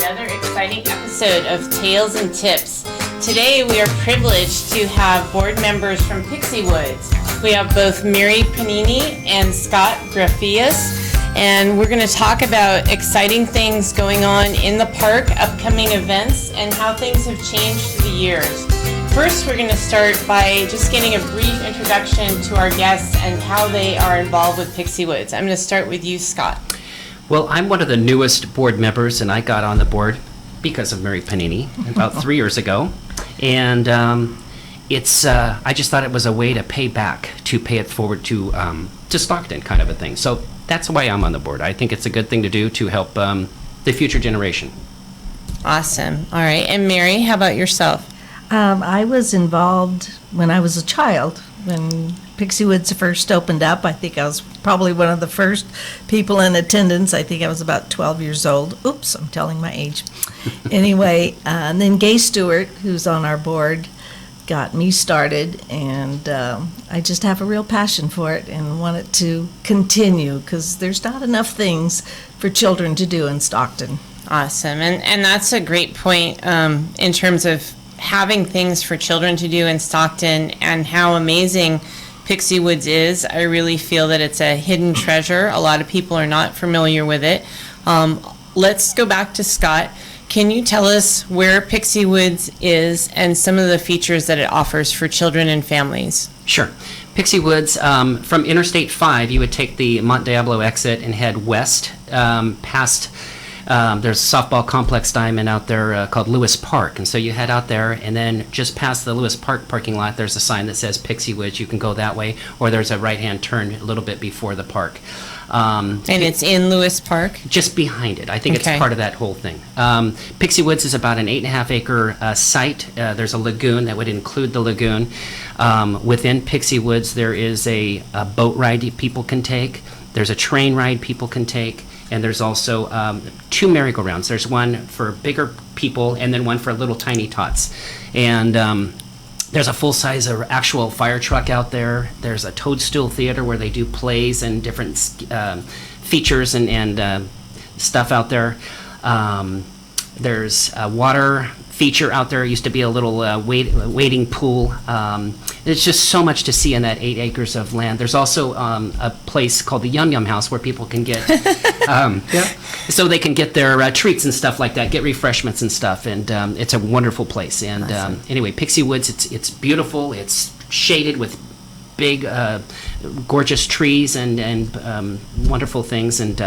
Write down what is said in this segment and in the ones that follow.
another exciting episode of Tales and Tips. Today we are privileged to have board members from Pixie Woods. We have both Mary Pennini and Scott Grafius, and we're going to talk about exciting things going on in the park, upcoming events, and how things have changed through the years. First, we're going to start by just getting a brief introduction to our guests and how they are involved with Pixie Woods. I'm going to start with you, Scott. Well, I'm one of the newest board members, and I got on the board because of Mary Pennini about 3 years ago. And I just thought it was a way to pay back, to pay it forward to Stockton kind of a thing. So that's why I'm on the board. I think it's a good thing to do to help the future generation. Awesome. All right. And Mary, how about yourself? I was involved when I was a child, when Pixie Woods first opened up. I think I was probably one of the first people in attendance. I think I was about 12 years old. Oops, I'm telling my age. Anyway, and then Gay Stewart, who's on our board, got me started, and I just have a real passion for it and want it to continue because there's not enough things for children to do in Stockton. Awesome. And that's a great point in terms of having things for children to do in Stockton and how amazing Pixie Woods is. I really feel that it's a hidden treasure. A lot of people are not familiar with it. Let's go back to Scott. Can you tell us where Pixie Woods is and some of the features that it offers for children and families? Sure. Pixie Woods, from Interstate 5, you would take the Mont Diablo exit and head west past. There's a softball complex diamond out there called Lewis Park, and so you head out there, and then just past the Lewis Park parking lot, there's a sign that says Pixie Woods. You can go that way, or there's a right-hand turn a little bit before the park. And it's in Lewis Park? Just behind it. I think it's part of that whole thing. Pixie Woods is about an 8.5-acre site. There's a lagoon that would include the lagoon. Within Pixie Woods, there is a boat ride people can take. There's a train ride people can take. And there's also 2 merry-go-rounds. There's one for bigger people and then one for little tiny tots. And there's a full-size actual fire truck out there. There's a toadstool theater where they do plays and different features and stuff out there. There's a water feature out there. It used to be a little wading pool. There's just so much to see in that 8 acres of land. There's also a place called the Yum Yum House where people can get, so they can get their treats and stuff like that, get refreshments and stuff, and it's a wonderful place. And awesome. Anyway, Pixie Woods, it's beautiful. It's shaded with big, gorgeous trees and wonderful things, and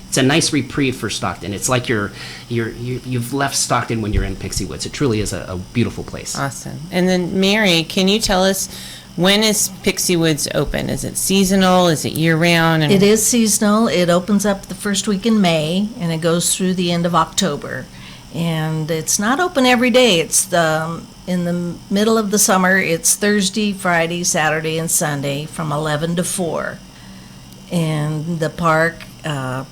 it's a nice reprieve for Stockton. It's like you've left Stockton when you're in Pixie Woods. It truly is a beautiful place. Awesome. And then Mary, can you tell us, when is Pixie Woods open? Is it seasonal? Is it year-round? It is seasonal. It opens up the first week in May, and it goes through the end of October. And it's not open every day. It's in the middle of the summer. It's Thursday, Friday, Saturday, and Sunday from 11 to 4. And the park, the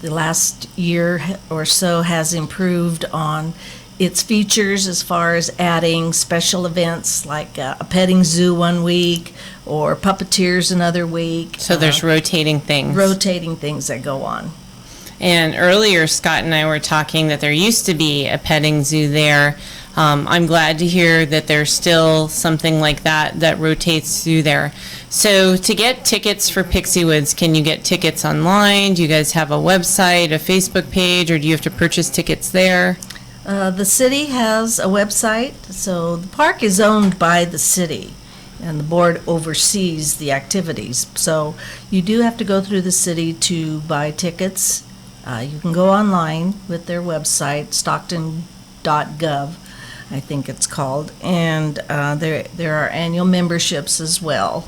last year or so, has improved on its features as far as adding special events like a petting zoo one week or puppeteers another week. So there's rotating things. Rotating things that go on. And earlier, Scott and I were talking that there used to be a petting zoo there. I'm glad to hear that there's still something like that rotates through there. So to get tickets for Pixie Woods, can you get tickets online? Do you guys have a website, a Facebook page, or do you have to purchase tickets there? The city has a website. So the park is owned by the city, and the board oversees the activities. So you do have to go through the city to buy tickets. You can go online with their website, stockton.gov, I think it's called, and there are annual memberships as well.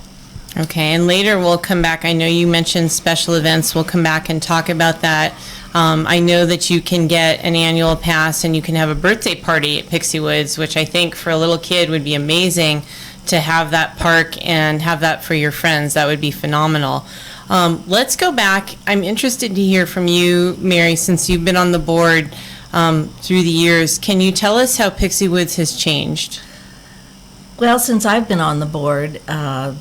Okay, and later we'll come back. I know you mentioned special events. We'll come back and talk about that. I know that you can get an annual pass and you can have a birthday party at Pixie Woods, which I think for a little kid would be amazing to have that park and have that for your friends. That would be phenomenal. Let's go back. I'm interested to hear from you, Mary, since you've been on the board through the years. Can you tell us how Pixie Woods has changed? Well, since I've been on the board, a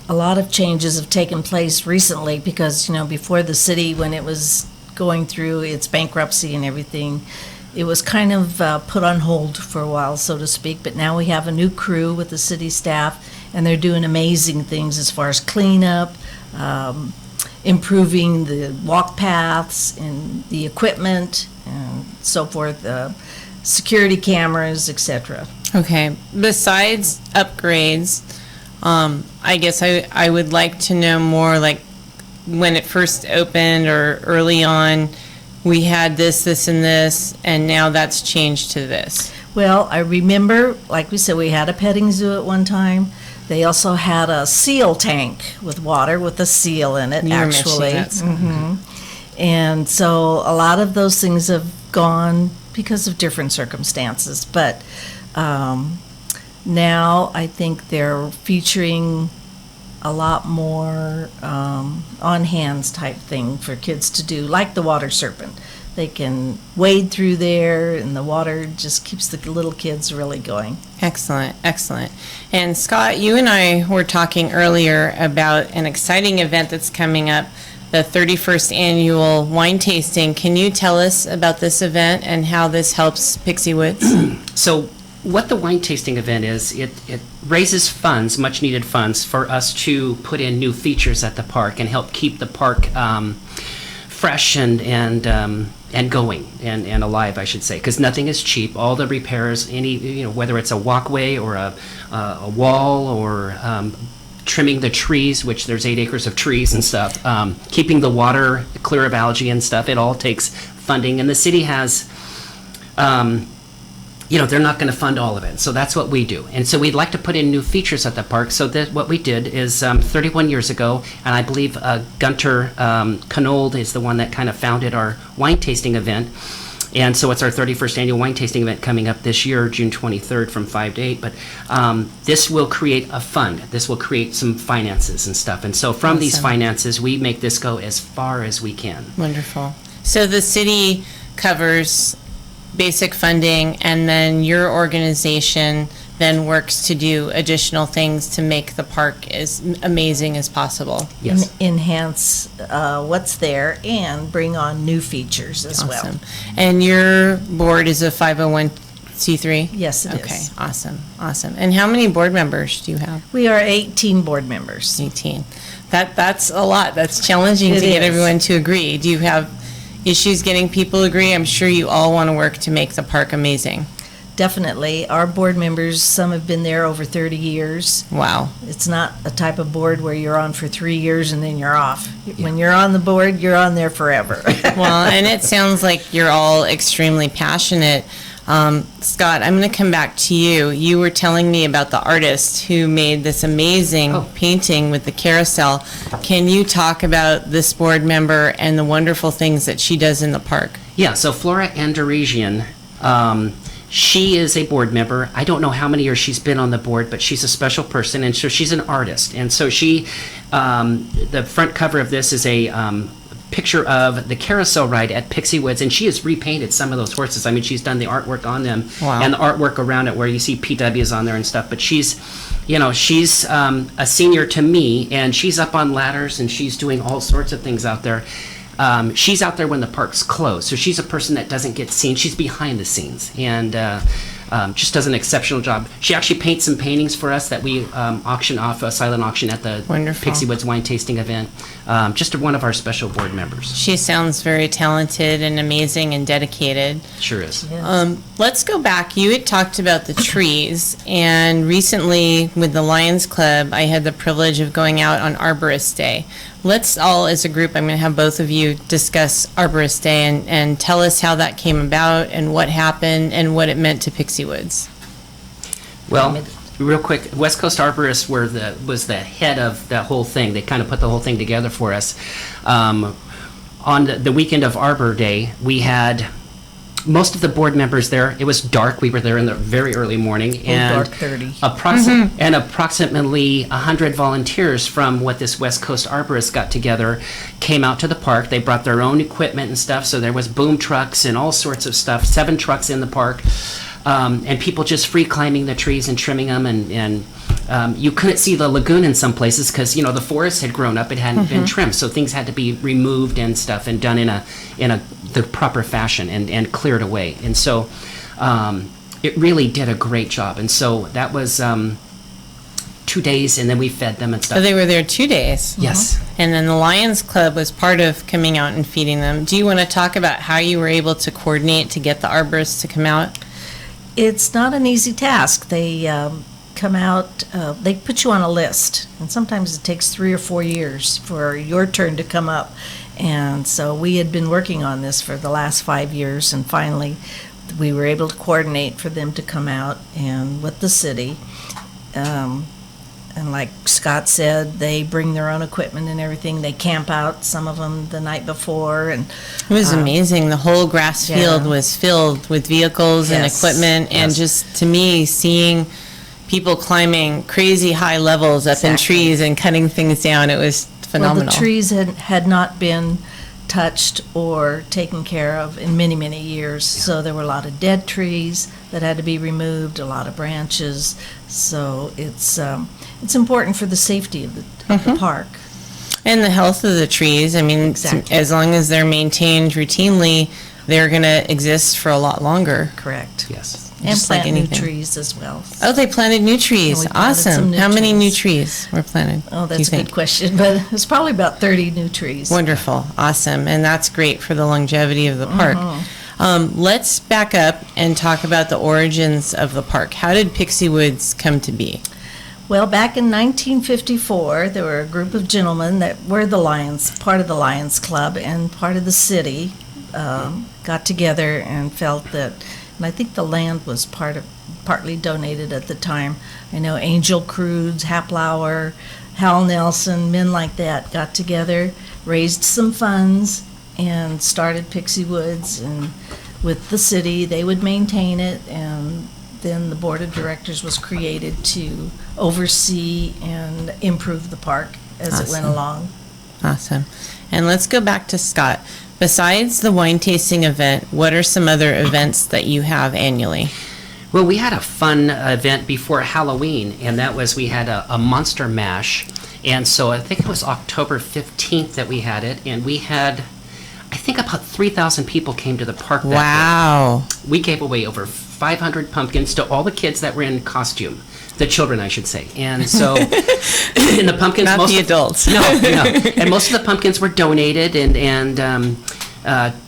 lot of changes have taken place recently because, before the city, when it was going through its bankruptcy and everything, it was kind of put on hold for a while, so to speak, but now we have a new crew with the city staff, and they're doing amazing things as far as cleanup, improving the walk paths and the equipment and so forth, security cameras, etc. Okay, besides upgrades, I guess I would like to know more, like when it first opened or early on, we had this, and this, and now that's changed to this. Well, I remember, like we said, we had a petting zoo at one time. They also had a seal tank with water with a seal in it, You were actually. mentioning that. And so a lot of those things have gone because of different circumstances. But now I think they're featuring a lot more on-hands type thing for kids to do, like the water serpent. They can wade through there, and the water just keeps the little kids really going. Excellent, excellent. And Scott, you and I were talking earlier about an exciting event that's coming up, the 31st annual wine tasting. Can you tell us about this event and how this helps Pixie Woods? So what the wine tasting event is, it raises funds, much needed funds, for us to put in new features at the park and help keep the park fresh and going and alive, I should say, because nothing is cheap. All the repairs, whether it's a walkway or a wall or trimming the trees, which there's 8 acres of trees and stuff, keeping the water clear of algae and stuff, it all takes funding, and the city has they're not going to fund all of it. So that's what we do. And so we'd like to put in new features at the park. So what we did is 31 years ago, and I believe Gunter Knold is the one that kind of founded our wine tasting event. And so it's our 31st annual wine tasting event coming up this year, June 23rd from 5 to 8. But this will create a fund. This will create some finances and stuff. And so from these finances, we make this go as far as we can. Wonderful. So the city covers basic funding, and then your organization then works to do additional things to make the park as amazing as possible. Yes. Enhance what's there and bring on new features as well. Awesome. And your board is a 501c3? Yes, it is. Okay, awesome, awesome. And how many board members do you have? We are 18 board members. 18. That's a lot. That's challenging to get is. everyone to agree. Do you have issues getting people to agree? I'm sure you all want to work to make the park amazing. Definitely. Our board members, some have been there over 30 years. Wow. It's not a type of board where you're on for 3 years and then you're off. When you're on the board, you're on there forever. Well, and it sounds like you're all extremely passionate. Scott, I'm going to come back to you. You were telling me about the artist who made this amazing painting with the carousel. Can you talk about this board member and the wonderful things that she does in the park? Yeah, so Flora Andoresian, she is a board member. I don't know how many years she's been on the board, but she's a special person, and so she's an artist. And so she, the front cover of this is a picture of the carousel ride at Pixie Woods, and she has repainted some of those horses. I mean, she's done the artwork on them. Wow. And the artwork around it where you see PWs on there and stuff. But she's a senior to me, and she's up on ladders, and she's doing all sorts of things out there. She's out there when the park's closed, so she's a person that doesn't get seen. She's behind the scenes, and just does an exceptional job. She actually paints some paintings for us that we auction off a silent auction at the Wonderful. Pixie Woods wine tasting event. Just one of our special board members. She sounds very talented and amazing and dedicated. Sure is. Let's go back. You had talked about the trees, and recently with the Lions Club, I had the privilege of going out on Arborist Day. Let's all, as a group, I'm going to have both of you discuss Arborist Day and tell us how that came about and what happened and what it meant to Pixie Woods. Well, real quick, West Coast Arborists was the head of that whole thing. They kind of put the whole thing together for us. On the weekend of Arbor Day, we had most of the board members there. It was dark. We were there in the very early morning. And dark 30. And approximately 100 volunteers from what this West Coast Arborists got together came out to the park. They brought their own equipment and stuff. So there was boom trucks and all sorts of stuff, 7 trucks in the park. And people just free climbing the trees and trimming them, and you couldn't see the lagoon in some places because the forest had grown up; it hadn't been trimmed, so things had to be removed and stuff and done in a the proper fashion and cleared away. And so it really did a great job. And so that was 2 days, and then we fed them and stuff. So they were there 2 days. Yes. And then the Lions Club was part of coming out and feeding them. Do you want to talk about how you were able to coordinate to get the arborists to come out? It's not an easy task. They come out, they put you on a list, and sometimes it takes 3 or 4 years for your turn to come up. And so we had been working on this for the last 5 years, and finally we were able to coordinate for them to come out and with the city. And like Scott said, they bring their own equipment and everything. They camp out, some of them the night before. And it was amazing. The whole grass field was filled with vehicles and equipment. And just, to me, seeing people climbing crazy high levels up in trees and cutting things down, it was phenomenal. Well, the trees had not been touched or taken care of in many, many years. So there were a lot of dead trees that had to be removed, a lot of branches. So it's important for the safety of the park. And the health of the trees. I mean, as long as they're maintained routinely, they're going to exist for a lot longer. Correct. Yes. And Just plant like new anything. trees as well. Oh, they planted new trees. Yeah, we planted some Awesome. new How many new trees. trees were planted? Oh, do you that's a think? good question, but it's probably about 30 new trees. Wonderful. Awesome. And that's great for the longevity of the park. Let's back up and talk about the origins of the park. How did Pixie Woods come to be? Well, back in 1954, there were a group of gentlemen that were part of the Lions Club, and part of the city got together and felt that, and I think the land was partly donated at the time. I know Angel Cruz, Haplauer, Hal Nelson, men like that got together, raised some funds, and started Pixie Woods. And with the city, they would maintain it, and then the board of directors was created to oversee and improve the park as it went along. Awesome. And let's go back to Scott. Besides the wine tasting event, what are some other events that you have annually? Well, we had a fun event before Halloween, and that was we had a monster mash. And so I think it was October 15th that we had it, and we had, I think about 3,000 people came to the park that Wow. day. We gave away over 500 pumpkins to all the kids that were in costume. The children, I should say. And so, and the pumpkins... Not the adults. No. And most of the pumpkins were donated, and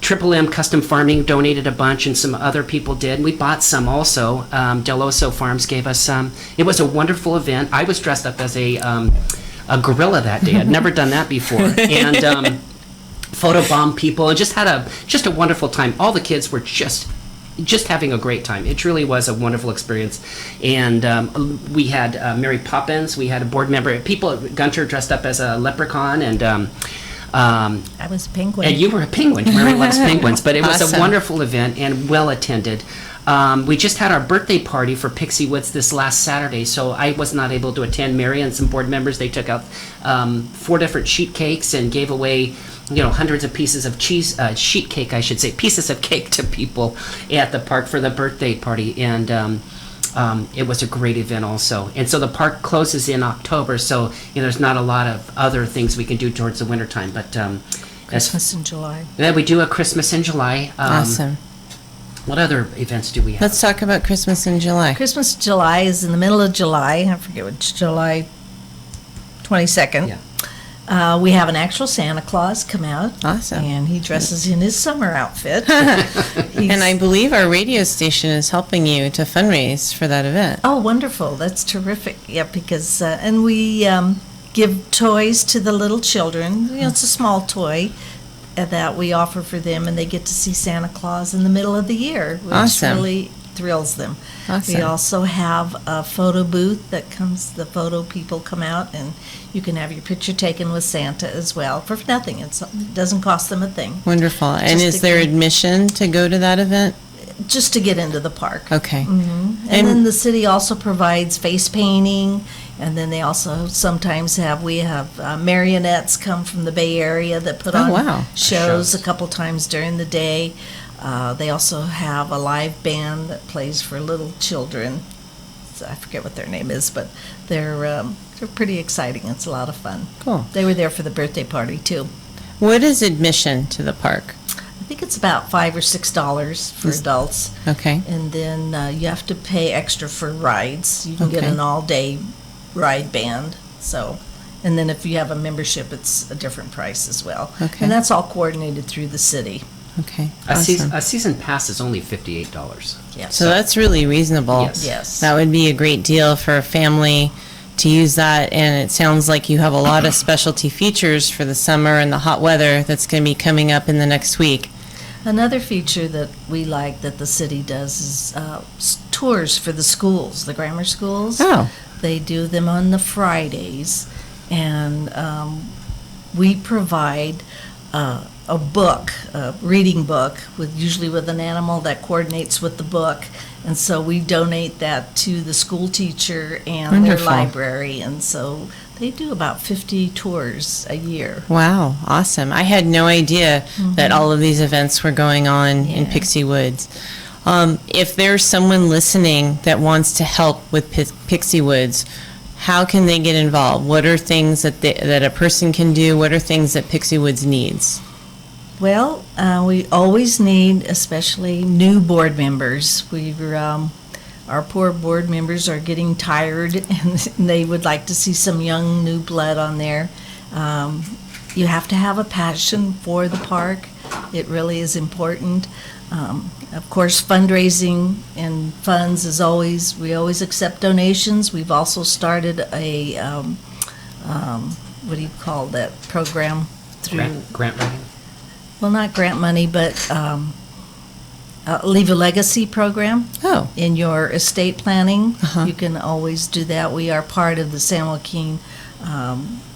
Triple M Custom Farming donated a bunch, and some other people did. We bought some also. Deloso Farms gave us some. It was a wonderful event. I was dressed up as a gorilla that day. I'd never done that before. And photobomb people, and just had a wonderful time. All the kids were just having a great time. It truly was a wonderful experience. And we had Mary Poppins. We had a board member. Gunter dressed up as a leprechaun, and I was a penguin. and you were a penguin. Mary loves penguins. But it was a Awesome. wonderful event and well attended. We just had our birthday party for Pixie Woods this last Saturday, so I was not able to attend. Mary and some board members, they took out 4 different sheet cakes and gave away, hundreds of pieces of sheet cake, I should say, pieces of cake to people at the park for the birthday party. And it was a great event also. And so the park closes in October, so there's not a lot of other things we can do towards the wintertime. But Christmas in July. we do a Christmas in July. Awesome. What other events do we have? Let's talk about Christmas in July. Christmas in July is in the middle of July. I forget which, July 22nd. Yeah. We have an actual Santa Claus come out. Awesome. And he dresses in his summer outfit. And I believe our radio station is helping you to fundraise for that event. Oh, wonderful. That's terrific. Yeah, because, and we give toys to the little children. It's a small toy that we offer for them, and they get to see Santa Claus in the middle of the year, which Awesome. really thrills them. Awesome. We also have a photo booth the photo people come out, and you can have your picture taken with Santa as well for nothing. It doesn't cost them a thing, Wonderful. And Just is there to- admission to go to that event? just to get into the park. Okay. And then the city also provides face painting, and then they also sometimes we have marionettes come from the Bay Area that put Oh, on wow. shows a couple times during the day. They also have a live band that plays for little children. So I forget what their name is, but they're pretty exciting. It's a lot of fun. Cool. They were there for the birthday party too. What is admission to the park? I think it's about $5 or $6 for adults. Okay. And then you have to pay extra for rides. You can get Okay. an all-day ride band. So, and then if you have a membership, it's a different price as well. Okay. And that's all coordinated through the city. Okay. A season, Awesome. a season pass is only $58. Yes. So that's really reasonable. Yes. Yes. That would be a great deal for a family to use that, and it sounds like you have a lot of specialty features for the summer and the hot weather that's going to be coming up in the next week. Another feature that we like that the city does is tours for the schools, the grammar schools. Oh, They do them on the Fridays, and we provide a book, a reading book, usually with an animal that coordinates with the book. And so we donate that to the school teacher and their Wonderful. library. And so they do about 50 tours a year. wow, awesome. I had no idea that all of these events were going on in Yeah. Pixie Woods. If there's someone listening that wants to help with Pixie Woods, how can they get involved? What are things that a person can do? What are things that Pixie Woods needs? Well, we always need, especially new board members. Our poor board members are getting tired, and they would like to see some young new blood on there. You have to have a passion for the park. It really is important. Of course, fundraising and funds is always, we always accept donations. We've also started a, what do you call that program? Through, Grant writing? well, not grant money, but Leave a Legacy program. Oh, In your estate planning, Uh-huh. you can always do that. We are part of the San Joaquin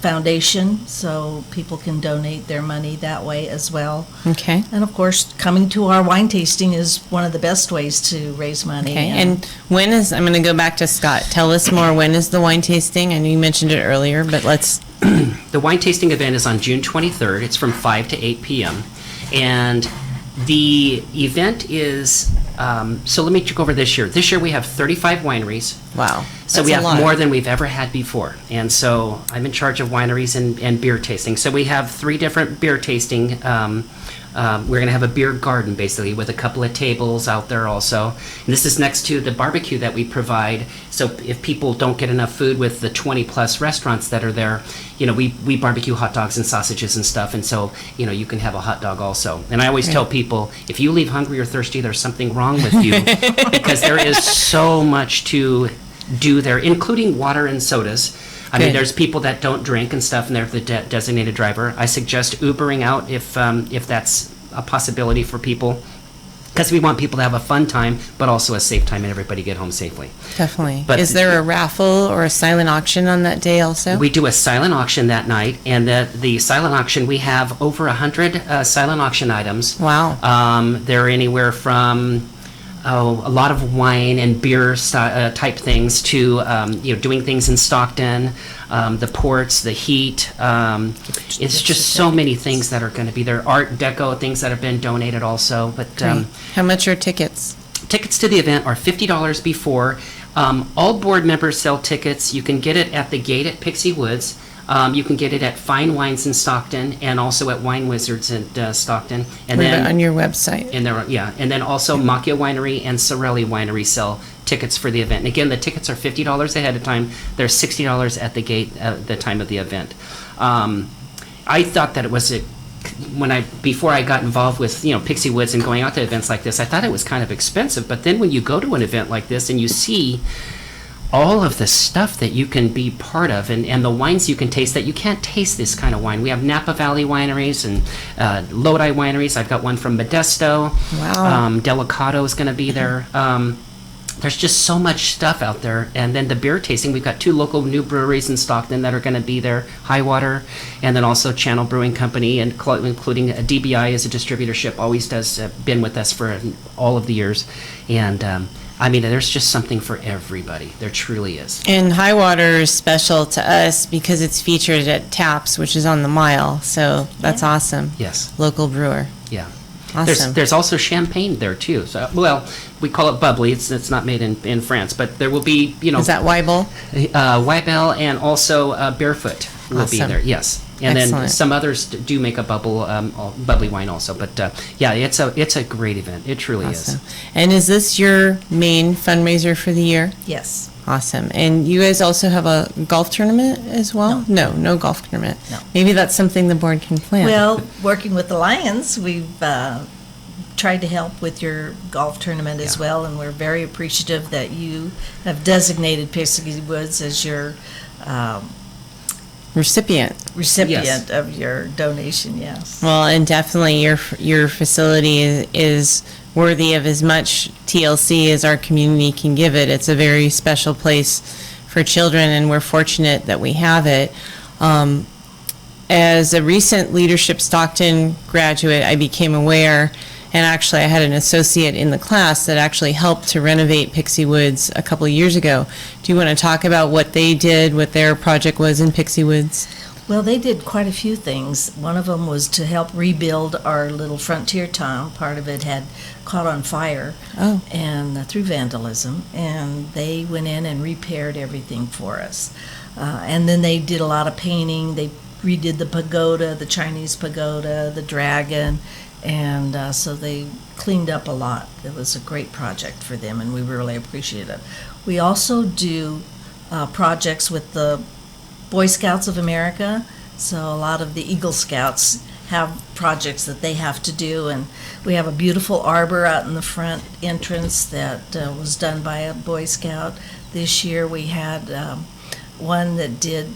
Foundation, so people can donate their money that way as well. okay. And of course, coming to our wine tasting is one of the best ways to raise money. Okay, and when is, I'm going to go back to Scott. Tell us more, when is the wine tasting? I know you mentioned it earlier, but let's, The wine tasting event is on June 23rd. It's from 5 to 8 p.m. And the event is, so let me go over this year. This year we have 35 wineries. wow. So that's we a have lot. more than we've ever had before. And so I'm in charge of wineries and beer tasting. So we have 3 different beer tasting. We're going to have a beer garden, basically, with a couple of tables out there also. And this is next to the barbecue that we provide. So if people don't get enough food with the 20-plus restaurants that are there, we barbecue hot dogs and sausages and stuff. And so, you can have a hot dog also. And I always tell people, if you leave hungry or thirsty, there's something wrong with you. Because there is so much to do there, including water and sodas. I mean, Good. there's people that don't drink and stuff, and they're the designated driver. I suggest Ubering out if that's a possibility for people, because we want people to have a fun time, but also a safe time, and everybody get home safely. Definitely. But- Is there a raffle or a silent auction on that day also? We do a silent auction that night, and the silent auction, we have over 100 silent auction items. Wow. They're anywhere from a lot of wine and beer type things to doing things in Stockton, the ports, the heat. It's just so many things that are going to be there. Art Deco things that have been donated also. But Great. How much are tickets? tickets to the event are $50 before. All board members sell tickets. You can get it at the gate at Pixie Woods. You can get it at Fine Wines in Stockton and also at Wine Wizards at Stockton. And Leave it then on your website. and then also Macchia Winery and Sorelli Winery sell tickets for the event. And again, the tickets are $50 ahead of time. They're $60 at the gate at the time of the event. I thought that it was before I got involved with Pixie Woods and going out to events like this, I thought it was kind of expensive. But then when you go to an event like this and you see all of the stuff that you can be part of and the wines you can taste that you can't taste this kind of wine. We have Napa Valley wineries and Lodi wineries. I've got one from Modesto. Wow. Delicato is going to be there. There's just so much stuff out there. And then the beer tasting, we've got 2 local new breweries in Stockton that are going to be there, Highwater, and then also Channel Brewing Company, and including DBI as a distributorship, always been with us for all of the years. And there's just something for everybody. There truly is. And Highwater is special to us because it's featured at Taps, which is on the Mile. So that's awesome. Yes. Local brewer. Yeah. Awesome. There's also champagne there too. So, well, we call it bubbly. It's not made in France, but there will be Is that Weibel? Weibel and also Barefoot will be Awesome. there. Yes, and then Excellent. some others do make a bubbly wine also. But yeah, it's a great event. It truly Awesome. is. And is this your main fundraiser for the year? Yes. Awesome. And you guys also have a golf tournament as well? No golf tournament. No. Maybe that's something the board can plan. Well, working with the Lions, we've tried to help with your golf tournament as Yeah. well, and we're very appreciative that you have designated Pixie Woods as your Recipient. recipient Yes. of your donation, yes. Well, and definitely your facility is worthy of as much TLC as our community can give it. It's a very special place for children, and we're fortunate that we have it. As a recent Leadership Stockton graduate, I became aware, and actually I had an associate in the class that actually helped to renovate Pixie Woods a couple of years ago. Do you want to talk about what they did, what their project was in Pixie Woods? Well, they did quite a few things. One of them was to help rebuild our little frontier town. Part of it had caught on fire Oh. and through vandalism, and they went in and repaired everything for us. And then they did a lot of painting. They redid the pagoda, the Chinese pagoda, the dragon, and so they cleaned up a lot. It was a great project for them, and we really appreciate it. We also do projects with the Boy Scouts of America, so a lot of the Eagle Scouts have projects that they have to do, and we have a beautiful arbor out in the front entrance that was done by a Boy Scout. This year we had one that did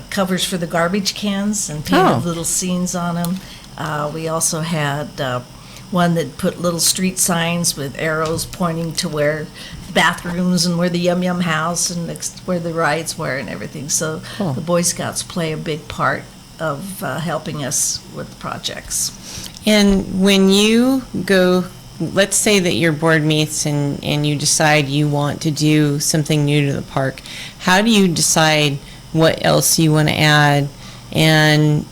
covers for the garbage cans and painted Oh. little scenes on them. We also had one that put little street signs with arrows pointing to where bathrooms and where the Yum Yum House and where the rides were and everything. So Cool. the Boy Scouts play a big part of helping us with projects. And when you go, let's say that your board meets and you decide you want to do something new to the park, how do you decide what else you want to add, and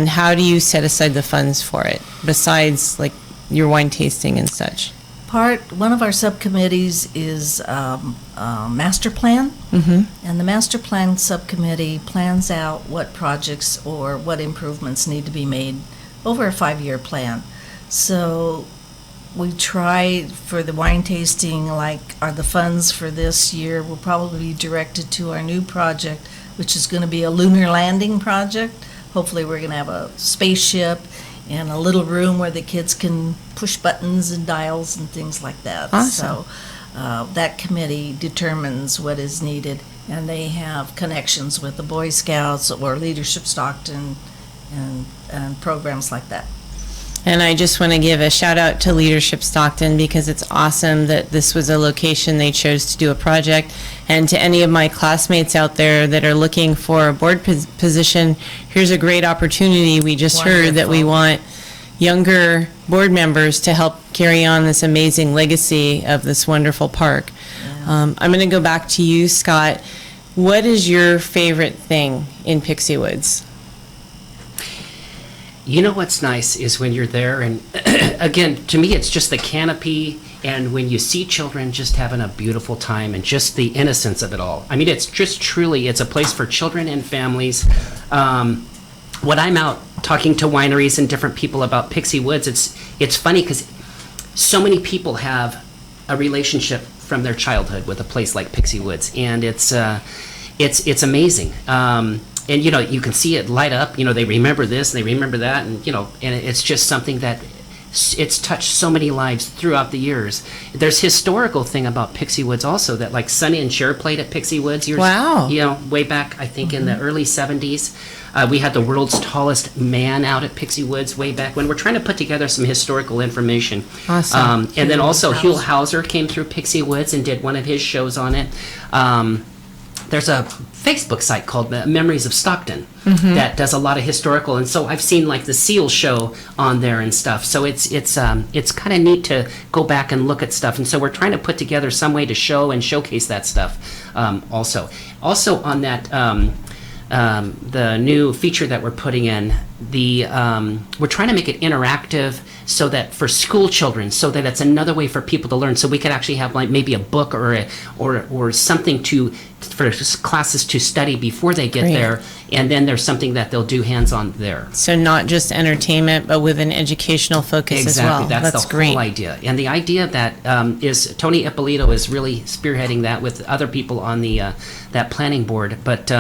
how do you set aside the funds for it, besides like your wine tasting and such? One of our subcommittees is master plan, and the master plan subcommittee plans out what projects or what improvements need to be made over a 5-year plan. So we try for the wine tasting, the funds for this year will probably be directed to our new project, which is going to be a lunar landing project. Hopefully we're going to have a spaceship and a little room where the kids can push buttons and dials and things like that. Awesome. So that committee determines what is needed, and they have connections with the Boy Scouts or Leadership Stockton and programs like that. And I just want to give a shout out to Leadership Stockton, because it's awesome that this was a location they chose to do a project. And to any of my classmates out there that are looking for a board position, here's a great opportunity. We just heard that we Wonderful. want younger board members to help carry on this amazing legacy of this wonderful park. I'm going to go back to you, Scott. What is your favorite thing in Pixie Woods? You know what's nice is when you're there, and again, to me, it's just the canopy, and when you see children just having a beautiful time and just the innocence of it all. I mean, it's just truly, it's a place for children and families. When I'm out talking to wineries and different people about Pixie Woods, it's funny because so many people have a relationship from their childhood with a place like Pixie Woods, and it's amazing. And, you know, you can see it light up, you know, they remember this, and they remember that, and, you know, and it's just something that it's touched so many lives throughout the years. There's historical thing about Pixie Woods also, that like Sonny and Cher played at Pixie Woods years, Wow. you know, way back, I think in the early 70s. We had the world's tallest man out at Pixie Woods way back when. We're trying to put together some historical information. Awesome. And then also Hugh Hauser came through Pixie Woods and did one of his shows on it. There's a Facebook site called Memories of Stockton that does a lot of historical, and so I've seen like the Seal show on there and stuff. So it's kind of neat to go back and look at stuff, and so we're trying to put together some way to show and showcase that stuff. Also on that the new feature that we're putting in, we're trying to make it interactive so that for school children, so that it's another way for people to learn. So we could actually have like maybe a book or something for classes to study before they get Great. there, and then there's something that they'll do hands-on there. So not just entertainment, but with an educational focus as well. Exactly, that's the great. whole idea. And the idea that is Tony Ippolito is really spearheading that with other people on the that planning board, but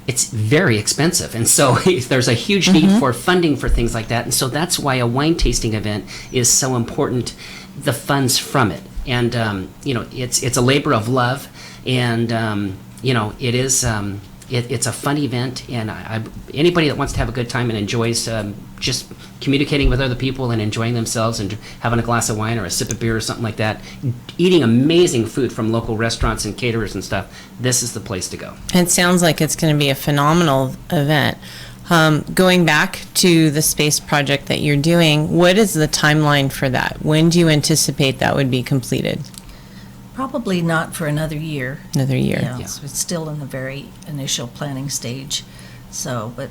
it's very expensive, and so there's a huge need for funding for things like that, and so that's why a wine tasting event is so important, the funds from it. And it's a labor of love, and it is it's a fun event, and anybody that wants to have a good time and enjoys just communicating with other people and enjoying themselves and having a glass of wine or a sip of beer or something like that, eating amazing food from local restaurants and caterers and stuff, this is the place to go. It sounds like it's going to be a phenomenal event. Going back to the space project that you're doing, what is the timeline for that? When do you anticipate that would be completed? Probably not for another year. Another year. Yeah, so it's still in the very initial planning stage. So, but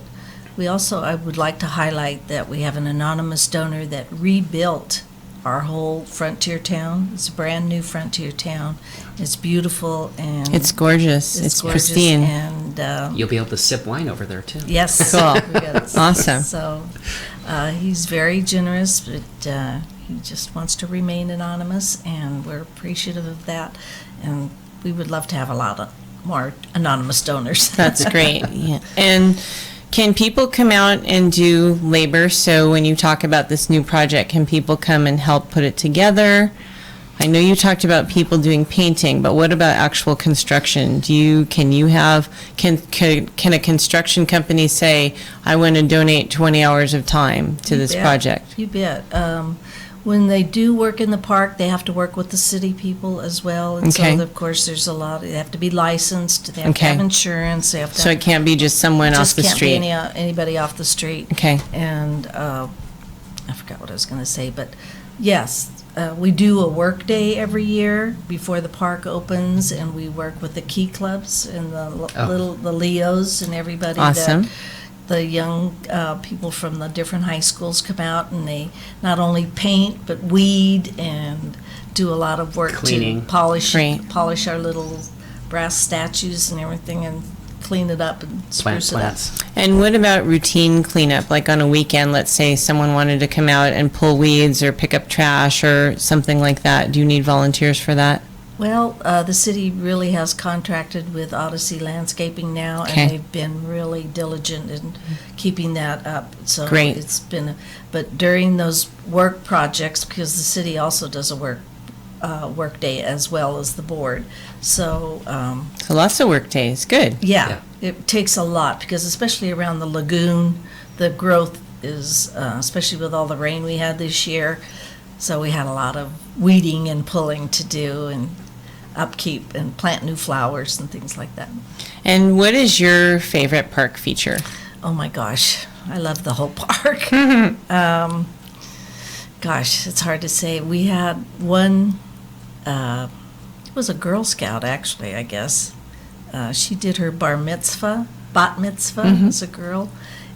I would like to highlight that we have an anonymous donor that rebuilt our whole frontier town. It's a brand new frontier town. It's beautiful and It's gorgeous. It's gorgeous, pristine. and You'll be able to sip wine over there too. yes, Cool. yes. Awesome. So he's very generous, but he just wants to remain anonymous, and we're appreciative of that. And we would love to have a lot more anonymous donors. That's great. Yeah. And can people come out and do labor? So when you talk about this new project, can people come and help put it together? I know you talked about people doing painting, but what about actual construction? Can a construction company say, I want to donate 20 hours of time to this bet. project? You bet. When they do work in the park, they have to work with the city people as well. And Okay. so, of course, there's a lot. They have to be licensed. They have to Okay. have insurance. They have to So it can't be just someone off just the can't street? be anybody off the street. Okay. And I forgot what I was going to say, but yes, we do a work day every year before the park opens, and we work with the key clubs and the Leos and everybody. Awesome. The young people from the different high schools come out, and they not only paint but weed and do a lot of work Cleaning. to polish Great. our little brass statues and everything, and clean it up and spruce it up. Plants. And what about routine cleanup? Like on a weekend, let's say someone wanted to come out and pull weeds or pick up trash or something like that. Do you need volunteers for that? Well, the city really has contracted with Odyssey Landscaping now, Okay. and they've been really diligent in keeping that up. So Great. it's been, but during those work projects, because the city also does a work day as well as the board. So, So lots of work days. Good. yeah, it takes a lot, because especially around the lagoon, the growth is, especially with all the rain we had this year. So we had a lot of weeding and pulling to do, and upkeep, and plant new flowers and things like that. And what is your favorite park feature? Oh my gosh, I love the whole park. Gosh, it's hard to say. We had one, it was a Girl Scout actually, I guess. She did her bat mitzvah as a girl,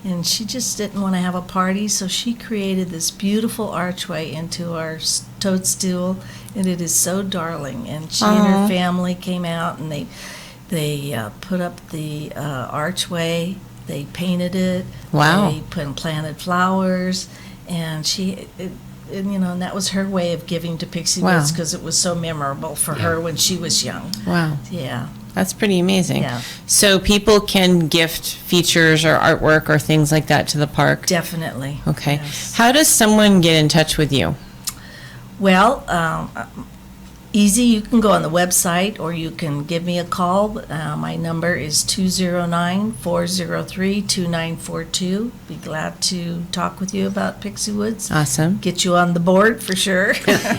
and she just didn't want to have a party, so she created this beautiful archway into our toadstool, and it is so darling. And she and her family came out, and they put up the archway. They painted it. Wow. They planted flowers, and and that was her way of giving to Pixie Wow. Woods, because it was so memorable for her when she was young. Wow. Yeah. That's pretty amazing. Yeah. So people can gift features or artwork or things like that to the park? Definitely. Okay. Yes. How does someone get in touch with you? Well, easy. You can go on the website, or you can give me a call. My number is 209-403-2942. Be glad to talk with you about Pixie Woods. Awesome. Get you on the board for sure.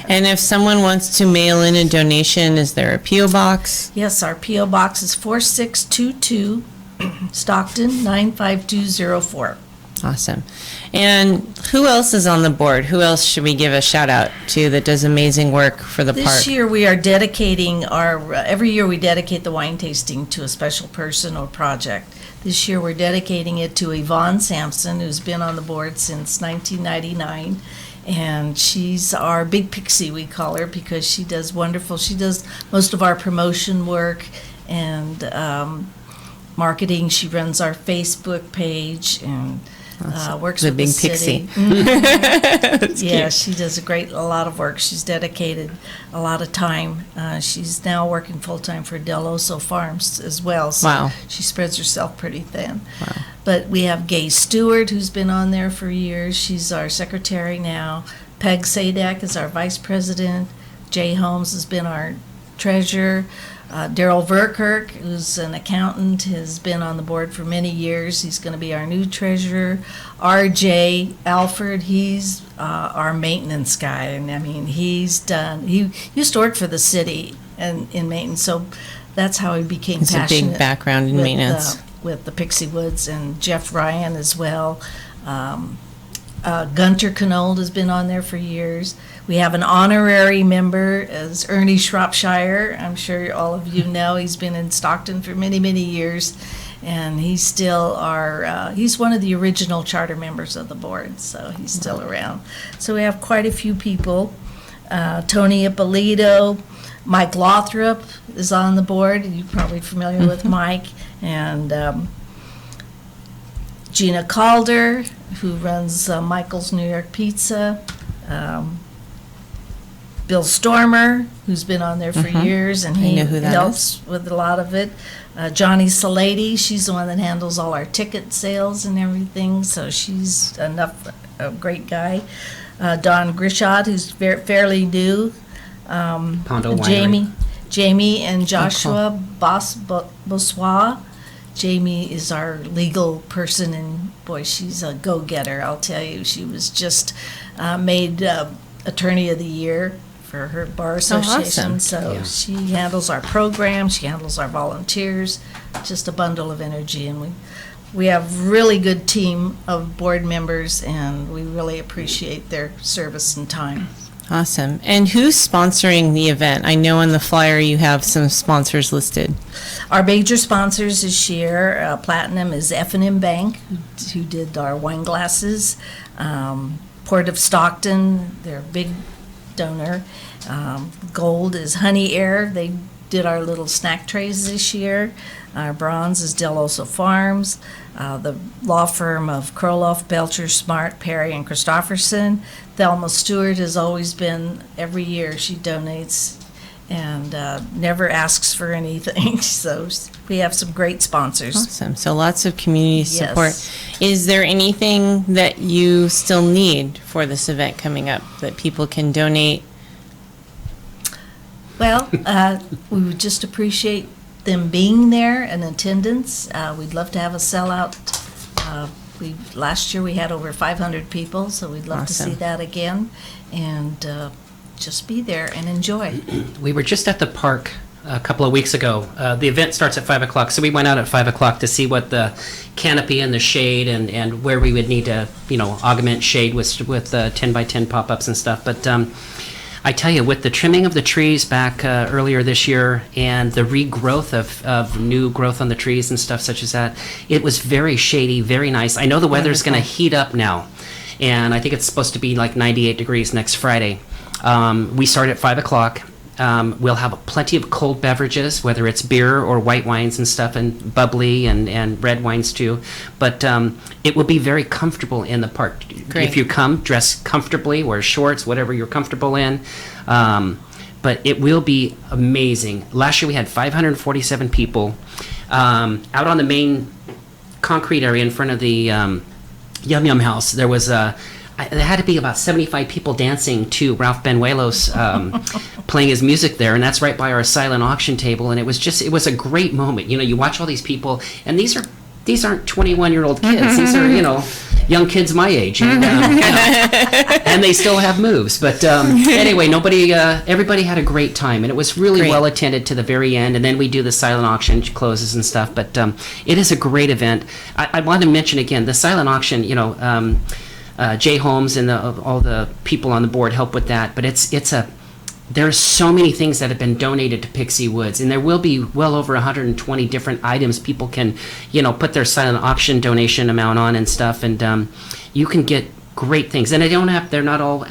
And if someone wants to mail in a donation, is there a P.O. box? Yes, our P.O. Box is 4622 Stockton 95204. Awesome. And who else is on the board? Who else should we give a shout out to that does amazing work for the park? This year we are dedicating every year we dedicate the wine tasting to a special person or project. This year we're dedicating it to Yvonne Sampson, who's been on the board since 1999. And she's our big pixie, we call her, because she does wonderful. She does most of our promotion work and marketing. She runs our Facebook page and works with the city. Yeah, she does a lot of work. She's dedicated a lot of time. She's now working full-time for Del Oso Farms as well, so Wow. she spreads herself pretty thin. Wow. But we have Gay Stewart, who's been on there for years. She's our secretary now. Peg Sadak is our vice president. Jay Holmes has been our treasurer. Daryl Verkirk, who's an accountant, has been on the board for many years. He's going to be our new treasurer. R.J. Alford, he's our maintenance guy. And I mean, he used to work for the city and in maintenance, so that's how he became It's a passionate. big background in maintenance. With the Pixie Woods, and Jeff Ryan as well. Gunter Knold has been on there for years. We have an honorary member as Ernie Shropshire. I'm sure all of you know. He's been in Stockton for many, many years, and he's still he's one of the original charter members of the board, so he's still around. So we have quite a few people. Tony Ippolito, Mike Lothrop is on the board. You're probably familiar with Mike. And Gina Calder, who runs Michael's New York Pizza. Bill Stormer, who's been on there for years, and he know who that helps with a lot of it. Johnny Salady, she's the one that handles all our ticket sales and everything, so she's a great guy. Don Grishot, who's fairly new. Pondo Winery. Jamie and Joshua Bossois. Jamie is our legal person, and boy, she's a go-getter, I'll tell you. She was just made Attorney of the Year for her bar association. awesome. So Yeah. she handles our program, she handles our volunteers, just a bundle of energy. And we have really good team of board members, and we really appreciate their service and time. Awesome. And who's sponsoring the event? I know on the flyer you have some sponsors listed. Our major sponsors this year, Platinum is F&M Bank, who did our wine glasses. Port of Stockton, they're a big donor. Gold is Honey Air. They did our little snack trays this year. Our bronze is Del Oso Farms. The law firm of Kroloff, Belcher, Smart, Perry, and Christofferson. Thelma Stewart has always been, every year she donates and never asks for anything. So we have some great sponsors. Awesome. So lots of community support. Yes. Is there anything that you still need for this event coming up that people can donate? Well, we would just appreciate them being there and attendance. We'd love to have a sellout. Last year we had over 500 people, so we'd love to see Awesome. that again. And just be there and enjoy. We were just at the park a couple of weeks ago. The event starts at 5 o'clock, so we went out at 5 o'clock to see what the canopy and the shade and where we would need to, augment shade with 10 by 10 pop-ups and stuff. But I tell you, with the trimming of the trees back earlier this year and the regrowth of new growth on the trees and stuff such as that, it was very shady, very nice. I know the weather's going to heat up now, and I think it's supposed to be like 98 degrees next Friday. We start at 5 o'clock. We'll have plenty of cold beverages, whether it's beer or white wines and stuff, and bubbly and red wines too. But it will be very comfortable in the park. Great. If you come, dress comfortably, wear shorts, whatever you're comfortable in. But it will be amazing. Last year we had 547 people out on the main concrete area in front of the Yum Yum House. There was there had to be about 75 people dancing to Ralph Benuelos playing his music there, and that's right by our silent auction table. And it was a great moment. You watch all these people, and these aren't 21-year-old kids. These are young kids my age, and, and they still have moves. But anyway, everybody had a great time, and it was really well attended to the very end. And then we do the silent auction closes and stuff. But it is a great event. I want to mention again the silent auction. Jay Holmes and all the people on the board help with that. But there's so many things that have been donated to Pixie Woods, and there will be well over 120 different items people can, put their silent auction donation amount on and stuff, and you can get great things. And they're not all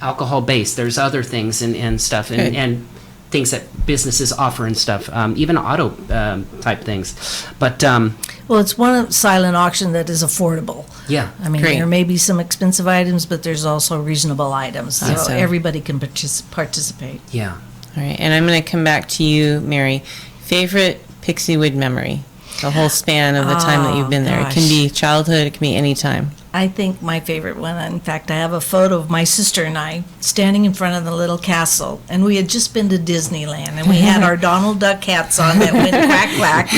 alcohol based. There's other things and stuff, and things that businesses offer and stuff, even auto type things. But Well, it's one silent auction that is affordable. yeah, I mean, there may be some expensive items, but there's also reasonable items, so Awesome. everybody can participate. yeah. All right, and I'm going to come back to you, Mary. Favorite Pixie Wood memory? The whole span of the time that you've been there. It can gosh. be childhood, it can be any time. I think my favorite one, in fact, I have a photo of my sister and I standing in front of the little castle, and we had just been to Disneyland, and we had our Donald Duck hats on that went quack quack,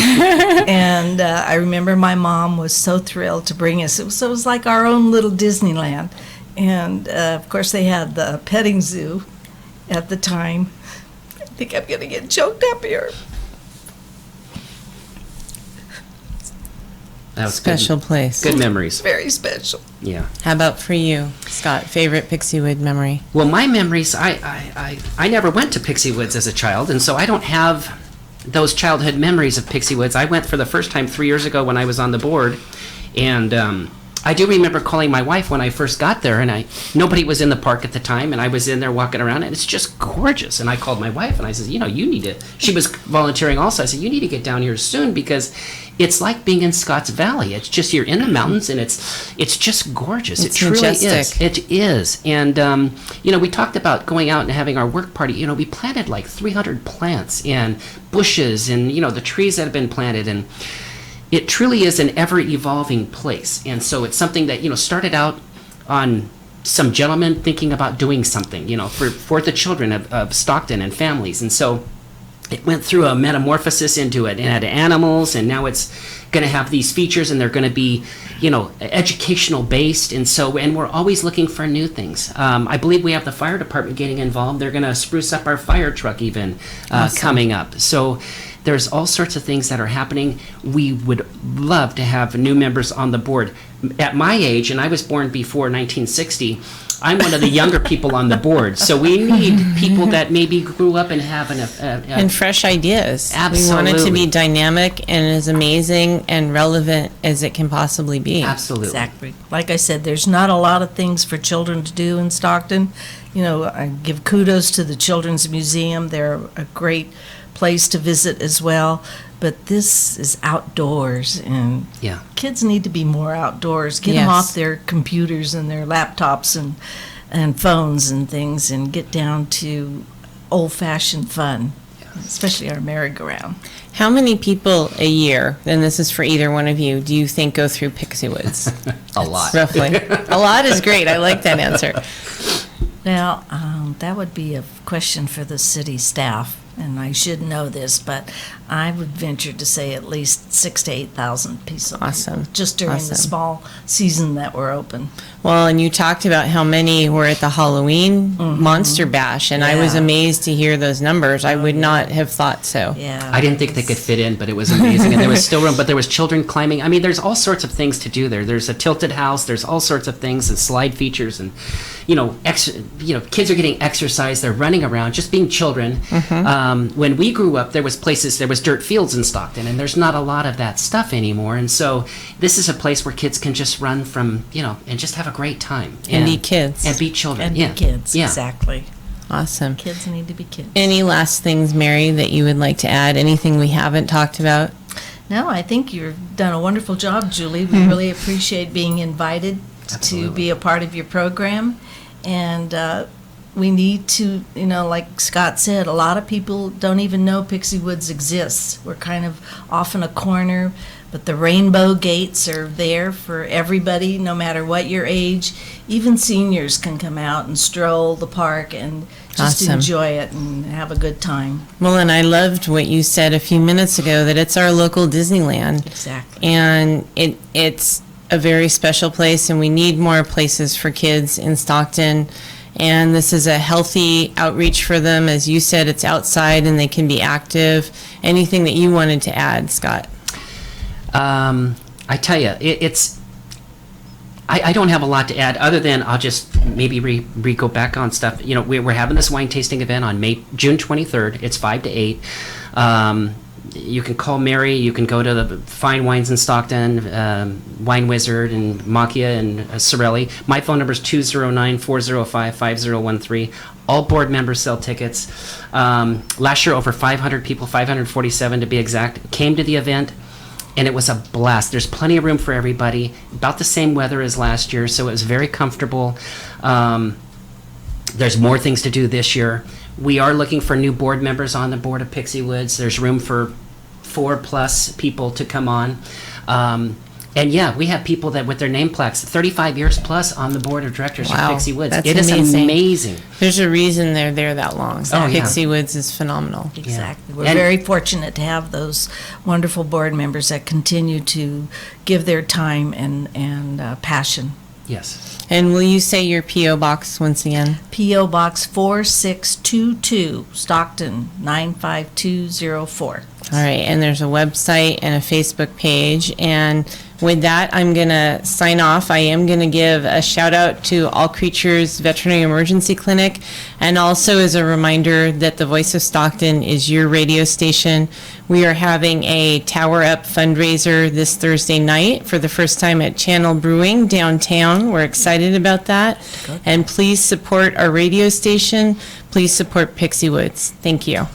and I remember my mom was so thrilled to bring us. It was like our own little Disneyland, and of course they had the petting zoo at the time. I think I'm going to get choked up here. That was Special place. Good memories. Very special. Yeah. How about for you, Scott? Favorite Pixie Wood memory? Well, my memories, I never went to Pixie Woods as a child, and so I don't have those childhood memories of Pixie Woods. I went for the first time 3 years ago when I was on the board, and I do remember calling my wife when I first got there, and nobody was in the park at the time, and I was in there walking around, and it's just gorgeous. And I called my wife, and I said, you need to, she was volunteering also, I said, you need to get down here soon, because it's like being in Scotts Valley. It's just, you're in the mountains, and it's just gorgeous. It's it truly majestic. is. It is. And, we talked about going out and having our work party. We planted like 300 plants and bushes and, the trees that have been planted, and it truly is an ever-evolving place. And so it's something that, started out on some gentlemen thinking about doing something, for the children of Stockton and families. And so it went through a metamorphosis into it. It had animals, and now it's going to have these features, and they're going to be, educational based. And we're always looking for new things. I believe we have the fire department getting involved. They're going to spruce up our fire truck even coming up. So there's all sorts of things that are happening. We would love to have new members on the board. At my age, and I was born before 1960, I'm one of the younger people on the board. So we need people that maybe grew up and have And fresh ideas. Absolutely. We want it to be dynamic and as amazing and relevant as it can possibly be. Absolutely. Exactly. Like I said, there's not a lot of things for children to do in Stockton. I give kudos to the Children's Museum. They're a great place to visit as well. But this is outdoors, and Yeah. kids need to be more outdoors. Get them Yes. off their computers and their laptops and phones and things, and get down to old-fashioned fun, especially our merry-go-round. How many people a year, and this is for either one of you, do you think go through Pixie Woods? A lot. Roughly. A lot is great. I like that answer. Now, that would be a question for the city staff, and I should know this, but I would venture to say at least 6,000 to 8,000 people. Awesome. Just during Awesome. the small season that we're open. Well, and you talked about how many were at the Halloween Monster Bash, and I was Yeah. amazed to hear those numbers. I would not have thought so. Yeah. I didn't think they could fit in, but it was amazing. And there was still room, but there was children climbing. I mean, there's all sorts of things to do there. There's a tilted house. There's all sorts of things and slide features, and kids are getting exercise. They're running around, just being children. When we grew up, there was dirt fields in Stockton, and there's not a lot of that stuff anymore. And so this is a place where kids can just run from, and just have a great time. And be kids. And be children. And yeah. be kids, Yeah. exactly. Awesome. Kids need to be kids. Any last things, Mary, that you would like to add? Anything we haven't talked about? No, I think you've done a wonderful job, Julie. We really appreciate being invited to Absolutely. be a part of your program. And we need to, like Scott said, a lot of people don't even know Pixie Woods exists. We're kind of off in a corner, but the rainbow gates are there for everybody, no matter what your age. Even seniors can come out and stroll the park and just Awesome. enjoy it and have a good time. Well, and I loved what you said a few minutes ago, that it's our local Disneyland. Exactly. And it's a very special place, and we need more places for kids in Stockton. And this is a healthy outreach for them. As you said, it's outside and they can be active. Anything that you wanted to add, Scott? I tell you, I don't have a lot to add other than I'll just maybe go back on stuff. You know, we're having this wine tasting event on June 23rd. It's 5 to 8. You can call Mary. You can go to the Fine Wines in Stockton, Wine Wizard and Macchia and Sorelli. My phone number is 209-405-5013. All board members sell tickets. Last year, over 500 people, 547 to be exact, came to the event. And it was a blast. There's plenty of room for everybody. About the same weather as last year, so it was very comfortable. There's more things to do this year. We are looking for new board members on the board of Pixie Woods. There's room for 4+ people to come on. And yeah, we have people that with their name plaques, 35 years plus on the board of directors Wow, of Pixie Woods. that's It is amazing. amazing. There's a reason they're there that long. So Oh, yeah. Pixie Woods is phenomenal. Exactly. We're And- very fortunate to have those wonderful board members that continue to give their time and passion. Yes. And will you say your P.O. box once again? P.O. Box 4622, Stockton 95204. All right, and there's a website and a Facebook page. And with that, I'm going to sign off. I am going to give a shout out to All Creatures Veterinary Emergency Clinic, and also as a reminder that the Voice of Stockton is your radio station. We are having a Tower Up fundraiser this Thursday night for the first time at Channel Brewing downtown. We're excited about that. And please support our radio station. Please support Pixie Woods. Thank you.